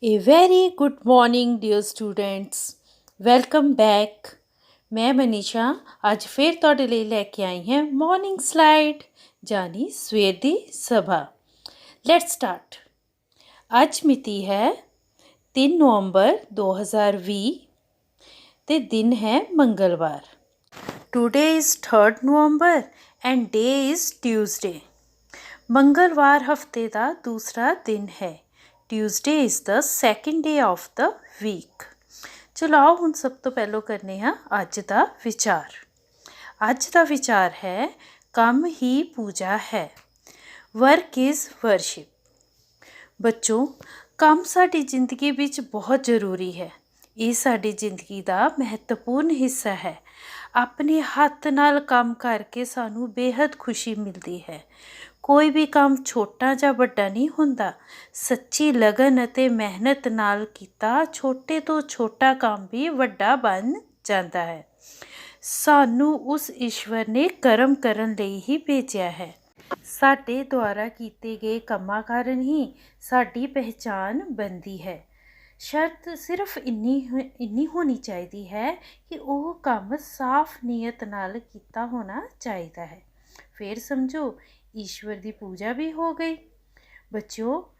A very good morning dear students. Welcome back. मैं मनीषा ਅੱਜ ਫਿਰ ਤੁਹਾਡੇ ਲਈ ਲੈ ਕੇ ਆਈ ਹਾਂ ਮਾਰਨਿੰਗ ਸਲਾਈਡ ਜਾਨੀ ਸਵੇਰ ਦੀ ਸਭਾ। Let's start. ਅੱਜ ਮਿਤੀ ਹੈ 3 ਨਵੰਬਰ 2020 ਤੇ ਦਿਨ ਹੈ ਮੰਗਲਵਾਰ। Today is 3rd November and day is Tuesday. ਮੰਗਲਵਾਰ ਹਫਤੇ ਦਾ ਦੂਸਰਾ ਦਿਨ ਹੈ। Tuesday is the second day of the week. ਚਲੋ ਆਓ ਹੁਣ ਸਭ ਤੋਂ ਪਹਿਲਾਂ ਕਰਨੇ ਹਾਂ ਅੱਜ ਦਾ ਵਿਚਾਰ। ਅੱਜ ਦਾ ਵਿਚਾਰ ਹੈ ਕੰਮ ਹੀ ਪੂਜਾ ਹੈ। Work is worship. ਬੱਚੋ, ਕੰਮ ਸਾਡੀ ਜ਼ਿੰਦਗੀ ਵਿੱਚ ਬਹੁਤ ਜ਼ਰੂਰੀ ਹੈ। ਇਹ ਸਾਡੀ ਜ਼ਿੰਦਗੀ ਦਾ ਮਹੱਤਵਪੂਰਨ ਹਿੱਸਾ ਹੈ। ਆਪਣੇ ਹੱਥ ਨਾਲ ਕੰਮ ਕਰਕੇ ਸਾਨੂੰ ਬੇਹੱਦ ਖੁਸ਼ੀ ਮਿਲਦੀ ਹੈ। ਕੋਈ ਵੀ ਕੰਮ ਛੋਟਾ ਜਾਂ ਵੱਡਾ ਨਹੀਂ ਹੁੰਦਾ। ਸੱਚੀ ਲਗਨ ਅਤੇ ਮਿਹਨਤ ਨਾਲ ਕੀਤਾ ਛੋਟੇ ਤੋਂ ਛੋਟਾ ਕੰਮ ਵੀ ਵੱਡਾ ਬਣ ਜਾਂਦਾ ਹੈ। ਸਾਨੂੰ ਉਸ ਈਸ਼ਵਰ ਨੇ ਕਰਮ ਕਰਨ ਲਈ ਹੀ ਭੇਜਿਆ ਹੈ। ਸਾਡੇ ਦੁਆਰਾ ਕੀਤੇ ਗਏ ਕੰਮਾਂ ਕਾਰਨ ਹੀ ਸਾਡੀ ਪਹਿਚਾਣ ਬਣਦੀ ਹੈ। ਸ਼ਰਤ ਸਿਰਫ ਇੰਨੀ ਹੋਣੀ ਚਾਹੀਦੀ ਹੈ ਕਿ ਉਹ ਕੰਮ ਸਾਫ਼ ਨੀਅਤ ਨਾਲ ਕੀਤਾ ਹੋਣਾ ਚਾਹੀਦਾ ਹੈ। ਫਿਰ ਸਮਝੋ ਈਸ਼ਵਰ ਦੀ ਪੂਜਾ ਵੀ ਹੋ ਗਈ। ਬੱਚਿਓ,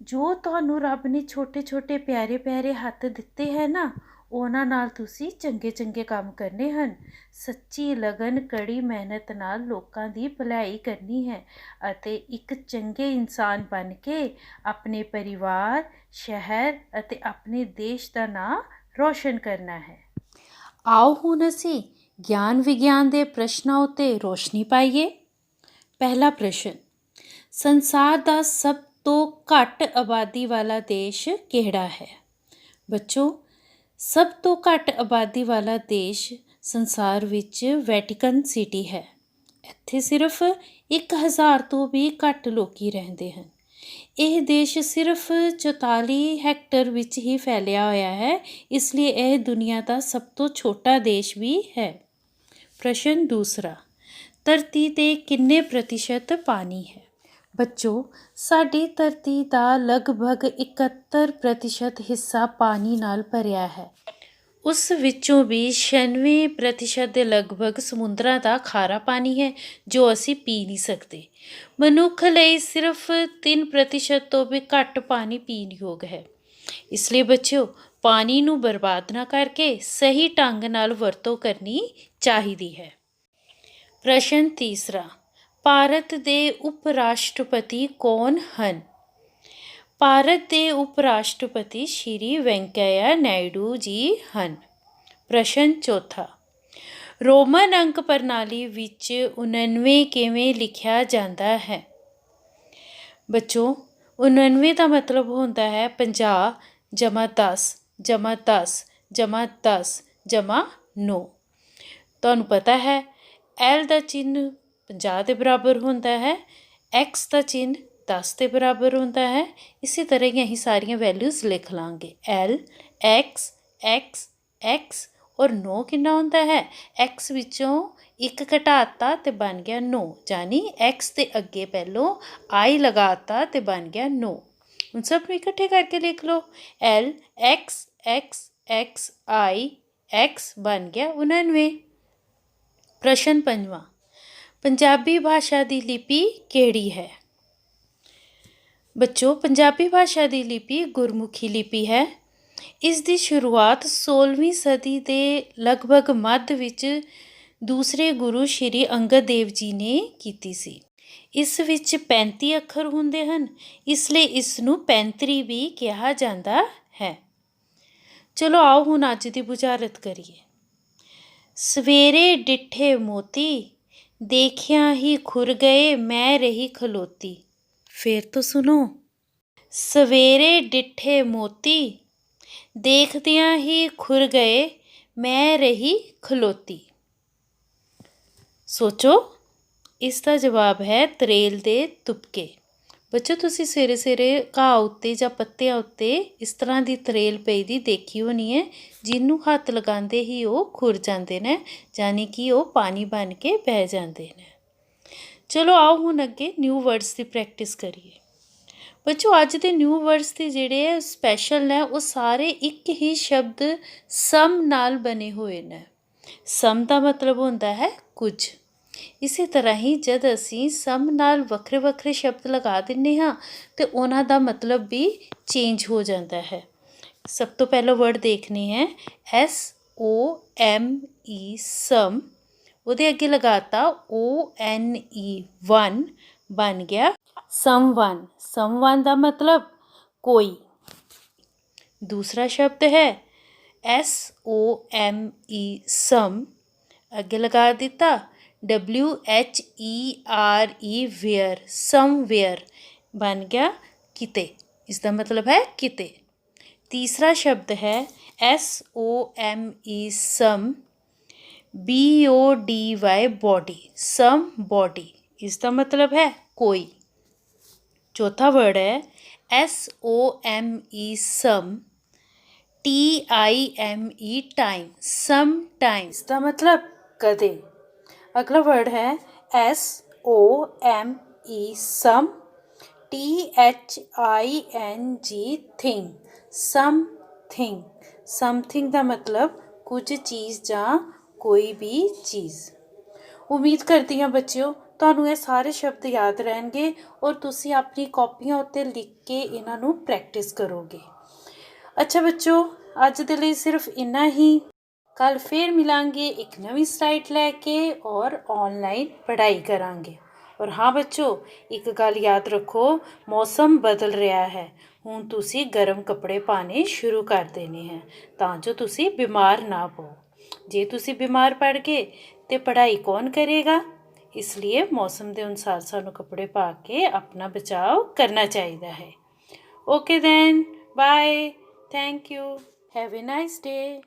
ਜੋ ਤੁਹਾਨੂੰ ਰੱਬ ਨੇ ਛੋਟੇ ਛੋਟੇ ਪਿਆਰੇ ਪਿਆਰੇ ਹੱਥ ਦਿੱਤੇ ਹੈ ਨਾ, ਉਹਨਾਂ ਨਾਲ ਤੁਸੀਂ ਚੰਗੇ ਚੰਗੇ ਕੰਮ ਕਰਨੇ ਹਨ। ਸੱਚੀ ਲਗਨ ਕੜੀ ਮਿਹਨਤ ਨਾਲ ਲੋਕਾਂ ਦੀ ਭਲਾਈ ਕਰਨੀ ਹੈ ਅਤੇ ਇੱਕ ਚੰਗੇ ਇਨਸਾਨ ਬਣ ਕੇ ਆਪਣੇ ਪਰਿਵਾਰ, ਸ਼ਹਿਰ ਅਤੇ ਆਪਣੇ ਦੇਸ਼ ਦਾ ਨਾਂ ਰੋਸ਼ਨ ਕਰਨਾ ਹੈ। ਆਓ ਹੁਣ ਅਸੀਂ ਗਿਆਨ ਵਿਗਿਆਨ ਦੇ ਪ੍ਰਸ਼ਨਾਂ ਉੱਤੇ ਰੋਸ਼ਨੀ ਪਾਈਏ। ਪਹਿਲਾ ਪ੍ਰਸ਼ਨ, ਸੰਸਾਰ ਦਾ ਸਭ ਤੋਂ ਘੱਟ ਆਬਾਦੀ ਵਾਲਾ ਦੇਸ਼ ਕਿਹੜਾ ਹੈ? ਬੱਚੋ, ਸਭ ਤੋਂ ਘੱਟ ਆਬਾਦੀ ਵਾਲਾ ਦੇਸ਼ ਸੰਸਾਰ ਵਿੱਚ ਵੈਟੀਕਨ ਸਿਟੀ ਹੈ। ਇੱਥੇ ਸਿਰਫ 1000 ਤੋਂ ਵੀ ਘੱਟ ਲੋਕੀ ਰਹਿੰਦੇ ਹਨ। ਇਹ ਦੇਸ਼ ਸਿਰਫ 44 ਹੈਕਟਰ ਵਿੱਚ ਹੀ ਫੈਲਿਆ ਹੋਇਆ ਹੈ, ਇਸ ਲਈ ਇਹ ਦੁਨੀਆ ਦਾ ਸਭ ਤੋਂ ਛੋਟਾ ਦੇਸ਼ ਵੀ ਹੈ। ਪ੍ਰਸ਼ਨ ਦੂਸਰਾ, ਧਰਤੀ 'ਤੇ ਕਿੰਨੇ ਪ੍ਰਤੀਸ਼ਤ ਪਾਣੀ ਹੈ? ਬੱਚੋ, ਸਾਡੀ ਧਰਤੀ ਦਾ ਲਗਭਗ 71% ਹਿੱਸਾ ਪਾਣੀ ਨਾਲ ਭਰਿਆ ਹੈ। ਉਸ ਵਿੱਚੋਂ ਵੀ 96% ਦੇ ਲਗਭਗ ਸਮੁੰਦਰਾਂ ਦਾ ਖਾਰਾ ਪਾਣੀ ਹੈ ਜੋ ਅਸੀਂ ਪੀ ਨਹੀਂ ਸਕਦੇ। ਮਨੁੱਖ ਲਈ ਸਿਰਫ 3% ਤੋਂ ਵੀ ਘੱਟ ਪਾਣੀ ਪੀਣ ਯੋਗ ਹੈ। ਇਸ ਲਈ ਬੱਚਿਓ, ਪਾਣੀ ਨੂੰ ਬਰਬਾਦ ਨਾ ਕਰਕੇ ਸਹੀ ਢੰਗ ਨਾਲ ਵਰਤੋਂ ਕਰਨੀ ਚਾਹੀਦੀ ਹੈ। ਪ੍ਰਸ਼ਨ ਤੀਸਰਾ, ਭਾਰਤ ਦੇ ਉਪ ਰਾਸ਼ਟਰਪਤੀ ਕੌਣ ਹਨ? ਭਾਰਤ ਦੇ ਉਪ ਰਾਸ਼ਟਰਪਤੀ ਸ਼੍ਰੀ ਵੈਂਕਈਆ ਨਾਇਡੂ ਜੀ ਹਨ। ਪ੍ਰਸ਼ਨ ਚੌਥਾ, ਰੋਮਨ ਅੰਕ ਪ੍ਰਣਾਲੀ ਵਿੱਚ 99 ਕਿਵੇਂ ਲਿਖਿਆ ਜਾਂਦਾ ਹੈ? ਬੱਚੋ, 99 ਦਾ ਮਤਲਬ ਹੁੰਦਾ ਹੈ 50 ਜਮਾ 10 ਜਮਾ 10 ਜਮਾ 10 ਜਮਾ 9। ਤੁਹਾਨੂੰ ਪਤਾ ਹੈ ਐਲ ਦਾ ਚਿੰਨ੍ਹ 50 ਦੇ ਬਰਾਬਰ ਹੁੰਦਾ ਹੈ, ਐਕਸ ਦਾ ਚਿੰਨ੍ਹ 10 ਦੇ ਬਰਾਬਰ ਹੁੰਦਾ ਹੈ। ਇਸੇ ਤਰ੍ਹਾਂ ਹੀ ਅਸੀਂ ਸਾਰੀਆਂ ਵੈਲਿਊਜ਼ ਲਿਖ ਲਾਂਗੇ। ਐਲ, ਐਕਸ, ਐਕਸ, ਐਕਸ ਔਰ 9 ਕਿੰਨਾ ਹੁੰਦਾ ਹੈ? ਐਕਸ ਵਿੱਚੋਂ 1 ਘਟਾਤਾ ਅਤੇ ਬਣ ਗਿਆ 9, ਯਾਨੀ ਐਕਸ ਦੇ ਅੱਗੇ ਪਹਿਲੋਂ ਆਈ ਲਗਾਤਾ ਅਤੇ ਬਣ ਗਿਆ 9। ਹੁਣ ਸਭ ਨੂੰ ਇਕੱਠੇ ਕਰਕੇ ਲਿਖ ਲਓ। ਐਲ, ਐਕਸ, ਐਕਸ, ਐਕਸ, ਆਈ, ਐਕਸ ਬਣ ਗਿਆ 99। ਪ੍ਰਸ਼ਨ ਪੰਜਵਾਂ, ਪੰਜਾਬੀ ਭਾਸ਼ਾ ਦੀ ਲਿਪੀ ਕਿਹੜੀ ਹੈ? ਬੱਚੋ, ਪੰਜਾਬੀ ਭਾਸ਼ਾ ਦੀ ਲਿਪੀ ਗੁਰਮੁਖੀ ਲਿਪੀ ਹੈ। ਇਸ ਦੀ ਸ਼ੁਰੂਆਤ 16ਵੀਂ ਸਦੀ ਦੇ ਲਗਭਗ ਮੱਧ ਵਿੱਚ ਦੂਸਰੇ ਗੁਰੂ ਸ਼੍ਰੀ ਅੰਗਦ ਦੇਵ ਜੀ ਨੇ ਕੀਤੀ ਸੀ। ਇਸ ਵਿੱਚ 35 ਅੱਖਰ ਹੁੰਦੇ ਹਨ, ਇਸ ਲਈ ਇਸ ਨੂੰ 35 ਵੀ ਕਿਹਾ ਜਾਂਦਾ ਹੈ। ਚਲੋ ਆਓ ਹੁਣ ਅੱਜ ਦੀ ਬੁਝਾਰਤ ਕਰੀਏ। ਸਵੇਰੇ ਡਿੱਠੇ ਮੋਤੀ, ਦੇਖਿਆ ਹੀ ਖੁਰ ਗਏ ਮੈਂ ਰਹੀ ਖਲੋਤੀ। ਫਿਰ ਤੋਂ ਸੁਣੋ। ਸਵੇਰੇ ਡਿੱਠੇ ਮੋਤੀ, ਦੇਖਦਿਆਂ ਹੀ ਖੁਰ ਗਏ ਮੈਂ ਰਹੀ ਖਲੋਤੀ। ਸੋਚੋ, ਇਸ ਦਾ ਜਵਾਬ ਹੈ ਤਰੇਲ ਦੇ ਤੁਪਕੇ। ਬੱਚੋ, ਤੁਸੀਂ ਸਵੇਰੇ ਸਵੇਰੇ ਘਾਹ ਉੱਤੇ ਜਾਂ ਪੱਤਿਆਂ ਉੱਤੇ ਇਸ ਤਰ੍ਹਾਂ ਦੀ ਤਰੇਲ ਪਈ ਦੀ ਦੇਖੀ ਹੋਣੀ ਹੈ, ਜਿਹਨੂੰ ਹੱਥ ਲਗਾਉਂਦੇ ਹੀ ਉਹ ਖੁਰ ਜਾਂਦੇ ਨੇ, ਯਾਨੀ ਕਿ ਉਹ ਪਾਣੀ ਬਣ ਕੇ ਬਹਿ ਜਾਂਦੇ ਨੇ। ਚਲੋ ਆਓ ਹੁਣ ਅੱਗੇ ਨਿਊ ਵਰਡਸ ਦੀ ਪ੍ਰੈਕਟਿਸ ਕਰੀਏ। ਬੱਚੋ ਅੱਜ ਦੇ ਨਿਊ ਵਰਡਸ ਤੇ ਜਿਹੜੇ ਹੈ ਸਪੈਸ਼ਲ ਨੇ ਉਹ ਸਾਰੇ ਇੱਕ ਹੀ ਸ਼ਬਦ ਸਮ ਨਾਲ ਬਣੇ ਹੋਏ ਨੇ। ਸਮ ਦਾ ਮਤਲਬ ਹੁੰਦਾ ਹੈ ਕੁਝ। ਇਸੇ ਤਰ੍ਹਾਂ ਹੀ ਜਦ ਅਸੀਂ ਸਮ ਨਾਲ ਵੱਖਰੇ ਵੱਖਰੇ ਸ਼ਬਦ ਲਗਾ ਦਿੰਦੇ ਹਾਂ ਤੇ ਉਹਨਾਂ ਦਾ ਮਤਲਬ ਵੀ ਚੇਂਜ ਹੋ ਜਾਂਦਾ ਹੈ। ਸਭ ਤੋਂ ਪਹਿਲਾਂ ਵਰਡ ਦੇਖਣੀ ਹੈ SOME ਸਮ। ਉਹਦੇ ਅੱਗੇ ਲਗਾਤਾ ONE ਵਨ, ਬਣ ਗਿਆ ਸਮਵਨ। ਸਮਵਨ ਦਾ ਮਤਲਬ ਕੋਈ। ਦੂਸਰਾ ਸ਼ਬਦ ਹੈ SOME ਸਮ, ਅੱਗੇ ਲਗਾ ਦਿੱਤਾ WHERE ਵੇਅਰ, ਸਮਵੇਅਰ, ਬਣ ਗਿਆ ਕਿਤੇ। ਇਸ ਦਾ ਮਤਲਬ ਹੈ ਕਿਤੇ। ਤੀਸਰਾ ਸ਼ਬਦ ਹੈ SOME ਸਮ BODY ਬੋਡੀ, ਸਮ ਬੋਡੀ। ਇਸ ਦਾ ਮਤਲਬ ਹੈ ਕੋਈ। ਚੌਥਾ ਵਰਡ ਹੈ SOME ਸਮ TIME ਟਾਈਮ, ਸਮ ਟਾਈਮ। ਇਸ ਦਾ ਮਤਲਬ ਕਦੇ। ਅਗਲਾ ਵਰਡ ਹੈ SOME ਸਮ THING ਥਿੰਗ, ਸਮਥਿੰਗ। ਸਮਥਿੰਗ ਦਾ ਮਤਲਬ ਕੁਝ ਚੀਜ਼ ਜਾਂ ਕੋਈ ਵੀ ਚੀਜ਼। ਉਮੀਦ ਕਰਦੀ ਹਾਂ ਬੱਚਿਓ ਤੁਹਾਨੂੰ ਇਹ ਸਾਰੇ ਸ਼ਬਦ ਯਾਦ ਰਹਿਣਗੇ ਔਰ ਤੁਸੀਂ ਆਪਣੀ ਕਾਪੀਆਂ ਉੱਤੇ ਲਿਖ ਕੇ ਇਹਨਾਂ ਨੂੰ ਪ੍ਰੈਕਟਿਸ ਕਰੋਗੇ। ਅੱਛਾ ਬੱਚੋ, ਅੱਜ ਦੇ ਲਈ ਸਿਰਫ ਇੰਨਾ ਹੀ। ਕੱਲ ਫੇਰ ਮਿਲਾਂਗੇ ਇੱਕ ਨਵੀਂ ਸਲਾਈਡ ਲੈ ਕੇ ਔਰ ਆਨਲਾਈਨ ਪੜ੍ਹਾਈ ਕਰਾਂਗੇ। ਔਰ ਹਾਂ ਬੱਚੋ, ਇੱਕ ਗੱਲ ਯਾਦ ਰੱਖੋ, ਮੌਸਮ ਬਦਲ ਰਿਹਾ ਹੈ। ਹੁਣ ਤੁਸੀਂ ਗਰਮ ਕੱਪੜੇ ਪਾਣੇ ਸ਼ੁਰੂ ਕਰ ਦੇਣੇ ਹੈ ਤਾਂ ਜੋ ਤੁਸੀਂ ਬਿਮਾਰ ਨਾ ਪਓ। ਜੇ ਤੁਸੀਂ ਬਿਮਾਰ ਪੜ ਗਏ ਤੇ ਪੜ੍ਹਾਈ ਕੌਣ ਕਰੇਗਾ? ਇਸ ਲਈ ਮੌਸਮ ਦੇ ਅਨੁਸਾਰ ਸਾਨੂੰ ਕੱਪੜੇ ਪਾ ਕੇ ਆਪਣਾ ਬਚਾਓ ਕਰਨਾ ਚਾਹੀਦਾ ਹੈ। Okay then, bye, thank you, have a nice day.